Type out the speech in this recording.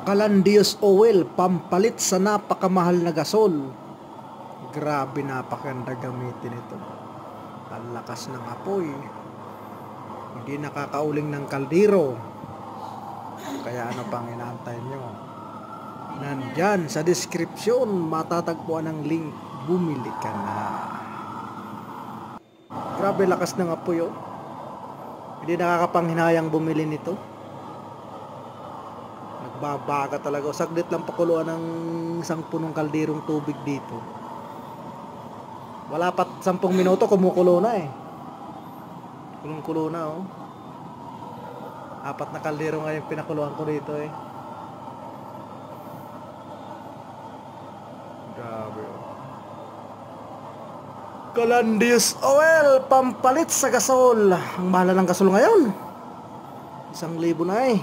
Calandius oil, pampalit sa napakamahal na gasol. Grabe, napakaganda gamitin ito. Ang lakas ng apoy. Hindi nakakauling ng kaldero. Kaya ano pang inaantay nyo? Nandyan sa description, matatagpuan ang link. Bumili ka na. Grabe, lakas ng apoy, oh. Hindi nakakapanghinayang bumili nito. Nagbabaga talaga. Saglit lang pakuluan ng isang punong kalderong tubig dito. Wala pa 10 minuto, kumukulo na eh. Kulong-kulo na, oh. 4 na kaldero nga yung pinakuluan ko dito eh. Grabe, oh. Calandius oil, pampalit sa gasol. Ang mahal ng gasol ngayon. 1,000 na eh.